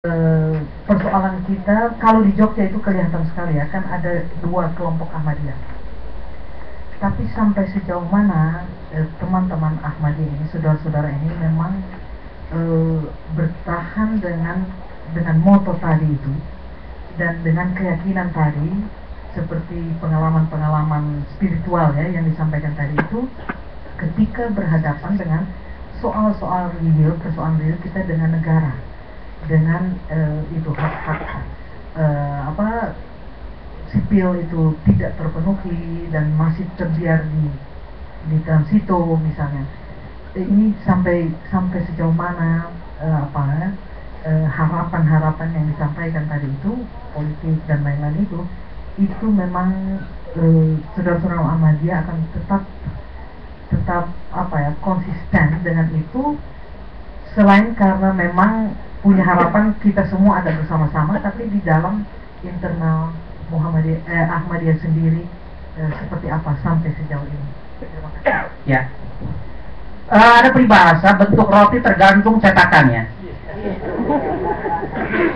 Persoalan kita kalau di Jogja itu kelihatan sekali ya, kan ada dua kelompok Ahmadiyah. Tapi sampai sejauh mana teman-teman Ahmadiyah ini, saudara-saudara ini memang bertahan dengan moto tadi itu dan dengan keyakinan tadi, seperti pengalaman-pengalaman spiritual ya yang disampaikan tadi itu, ketika berhadapan dengan soal-soal real, persoalan real kita dengan negara, dengan itu hak-hak sipil itu tidak terpenuhi dan masih terbiar di transito misalnya. Ini sampai sejauh mana harapan-harapan yang disampaikan tadi itu, politik dan lain-lain itu memang saudara-saudara Ahmadiyah akan tetap konsisten dengan itu, selain karena memang punya harapan kita semua ada bersama-sama, tapi di dalam internal Ahmadiyah sendiri seperti apa sampai sejauh ini. Ya, ada peribahasa bentuk roti tergantung cetakannya.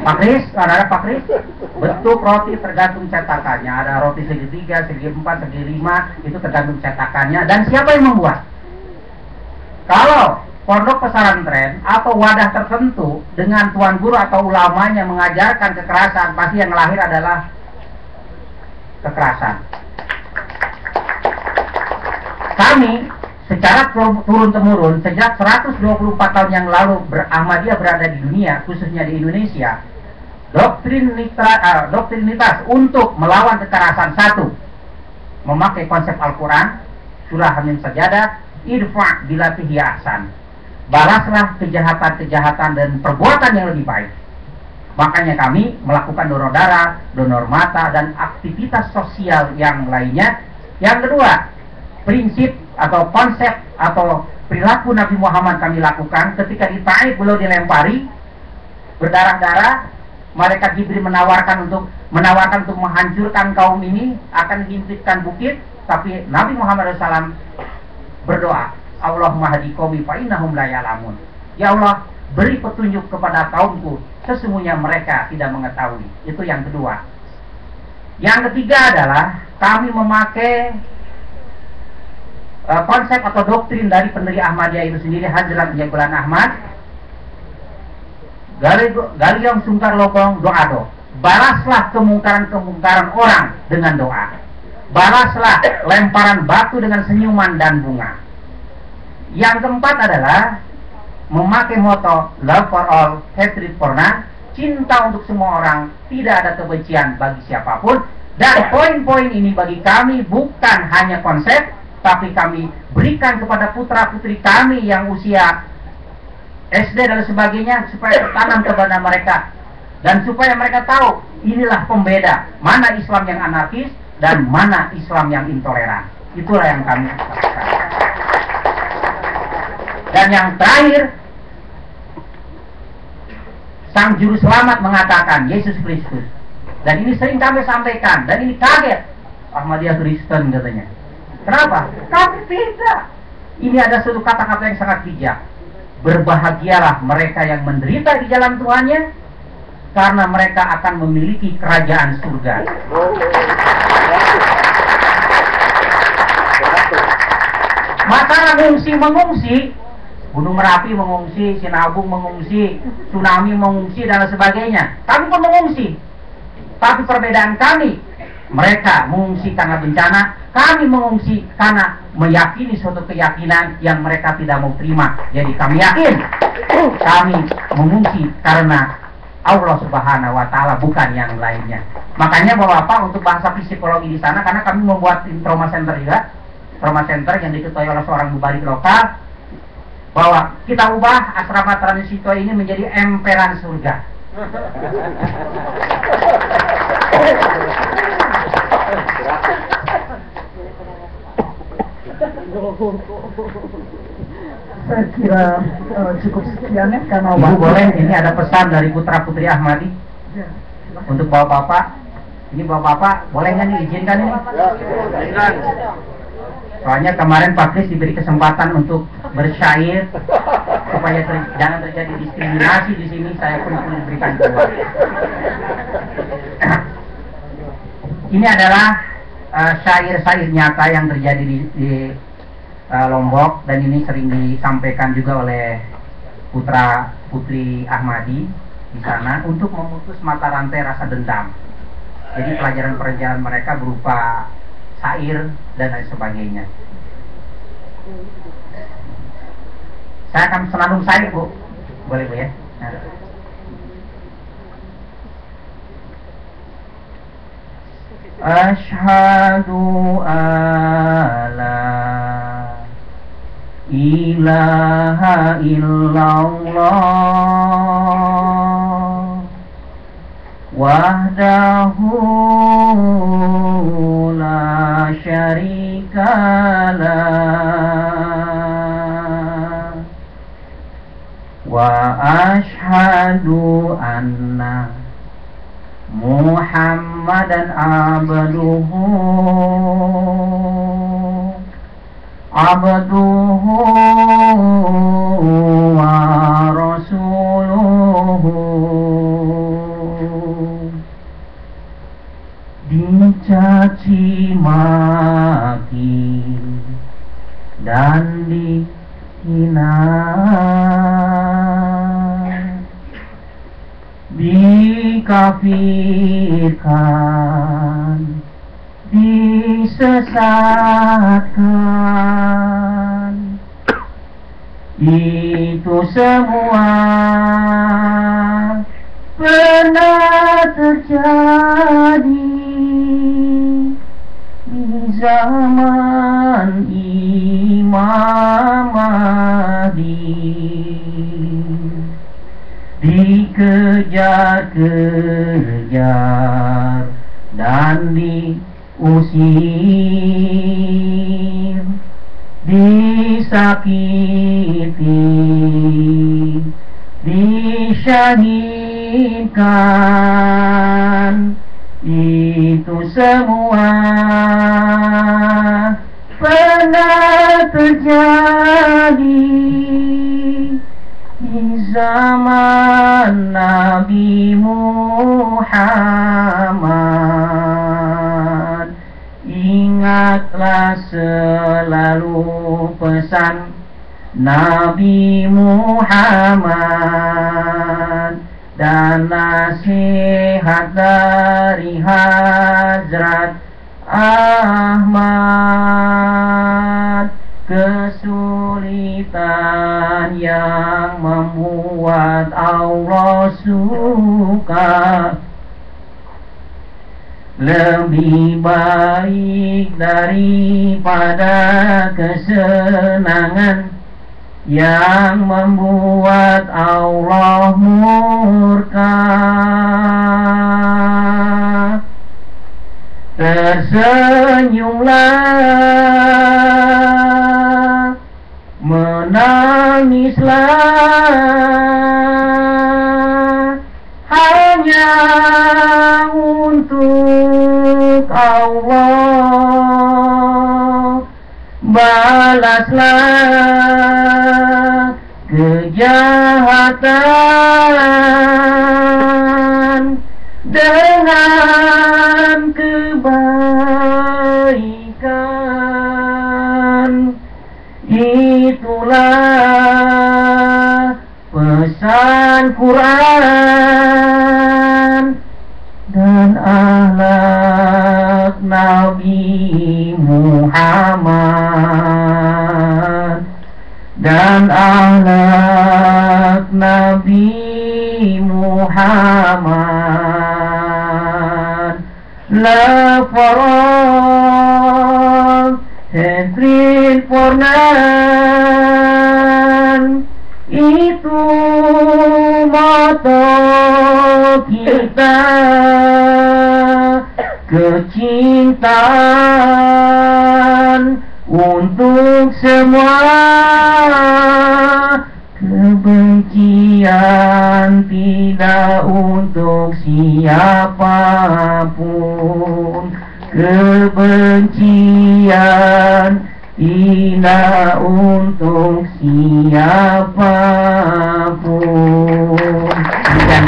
Pak Kris, ada Pak Kris, bentuk roti tergantung cetakannya. Ada roti segi 3, segi 4, segi 5, itu tergantung cetakannya dan siapa yang membuat. Kalau pondok pesantren atau wadah tertentu dengan tuan guru atau ulamanya mengajarkan kekerasan, pasti yang lahir adalah kekerasan. Kami secara turun-temurun sejak 124 tahun yang lalu Ahmadiyah berada di dunia, khususnya di Indonesia, doktrinitas untuk melawan kekerasan. Satu, memakai konsep Al-Quran, surah Hamim Sajadah, idfa bilati hiya ahsan, balaslah kejahatan-kejahatan dan perbuatan yang lebih baik. Makanya kami melakukan donor darah, donor mata, dan aktivitas sosial yang lainnya. Yang kedua, prinsip atau konsep atau perilaku Nabi Muhammad kami lakukan. Ketika di Taif beliau dilempari berdarah-darah, malaikat Jibril menawarkan untuk menghancurkan kaum ini, akan menghintipkan bukit, tapi Nabi Muhammad SAW berdoa, Allahumma hadi qaumi fa innahum la ya'lamun. Ya Allah, beri petunjuk kepada kaumku, sesungguhnya mereka tidak mengetahui. Itu yang kedua. Yang ketiga adalah kami memakai konsep atau doktrin dari pendiri Ahmadiyah itu sendiri, Hajrat Jagolan Ahmad, Galiong Sungkar Lobong doa. Balaslah kemungkaran-kemungkaran orang dengan doa. Balaslah lemparan batu dengan senyuman dan bunga. Yang keempat adalah memakai moto Love for all, hatred for none, cinta untuk semua orang, tidak ada kebencian bagi siapapun. Dan poin-poin ini bagi kami bukan hanya konsep, tapi kami berikan kepada putra-putri kami yang usia SD dan sebagainya, supaya tertanam kepada mereka dan supaya mereka tahu inilah pembeda mana Islam yang anarkis dan mana Islam yang intoleran. Itulah yang kami lakukan. Dan yang terakhir, Sang Juru Selamat mengatakan Yesus Kristus. Dan ini sering kami sampaikan, dan ini kaget Ahmadiyah Kristen katanya. Kenapa? Tapi tidak. Ini ada suatu kata-kata yang sangat bijak. Berbahagialah mereka yang menderita di jalan Tuhannya, karena mereka akan memiliki kerajaan surga. Maka mengungsi, Gunung Merapi mengungsi, Sinabung mengungsi, tsunami mengungsi dan sebagainya. Kami pun mengungsi. Tapi perbedaan kami, mereka mengungsi karena bencana, kami mengungsi karena meyakini suatu keyakinan yang mereka tidak mau terima. Jadi kami yakin, kami mengungsi karena Allah Subhanahu wa Ta'ala, bukan yang lainnya. Makanya Bapak untuk bahasa psikologi di sana, karena kami membuat trauma center juga, trauma center yang diketuai oleh seorang mubalik lokal, bahwa kita ubah asrama transito ini menjadi emperan surga. Saya kira cukup sekian ya, karena Ibu boleh, ini ada pesan dari putra-putri Ahmadi ya, untuk bapak-bapak. Ini bapak-bapak boleh nggak nih, izinkan ini? Ya, izinkan. Soalnya kemarin Pak Kris diberi kesempatan untuk bersyair supaya jangan terjadi diskriminasi di sini, saya pun diberikan peluang. Ini adalah syair-syair nyata yang terjadi di Lombok, dan ini sering disampaikan juga oleh putra putri Ahmadi di sana untuk memutus mata rantai rasa dendam. Jadi pelajaran-pelajaran mereka berupa syair dan lain sebagainya. Saya akan senandung syair, Bu. Boleh, Bu, ya? Nah. Asyhadu alla ilaha illallah wahdahu la syarikalah wa asyhadu anna Muhammadan abduhu wa rasuluhu. Dicaci maki dan dihina, dikafirkan, disesatkan, itu semua pernah terjadi di zaman Imam Mahdi. Dikejar-kejar dan diusir, disakiti, disyahidkan, itu semua pernah terjadi di zaman Nabi Muhammad. Ingatlah selalu pesan Nabi Muhammad dan nasihat dari Hazrat Ahmad. Kesulitan yang membuat Allah suka lebih baik daripada kesenangan yang membuat Allah murka. Tersenyumlah, menangislah, hanya untuk Allah. Balaslah kejahatan dengan kebaikan. Itulah pesan Quran dan akhlak Nabi Muhammad, dan akhlak Nabi Muhammad. La farag hatred for none, itu motto kita. Kecintaan untuk semua, kebencian tidak untuk siapapun. Kebencian indah untuk siapapun. Dan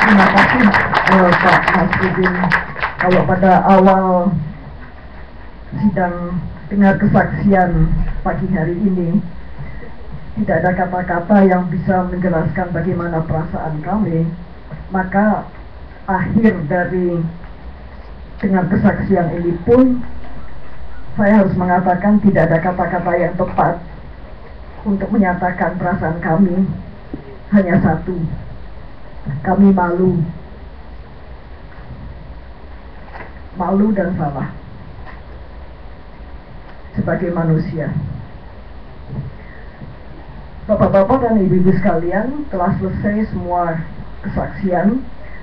Terima kasih Pak Masudin. Kalau pada awal sidang dengar kesaksian pagi hari ini tidak ada kata-kata yang bisa menjelaskan bagaimana perasaan kami, maka akhir dari dengar kesaksian ini pun saya harus mengatakan tidak ada kata-kata yang tepat untuk menyatakan perasaan kami. Hanya satu, kami malu dan salah sebagai manusia. Bapak-bapak dan ibu-ibu sekalian, telah selesai semua kesaksian.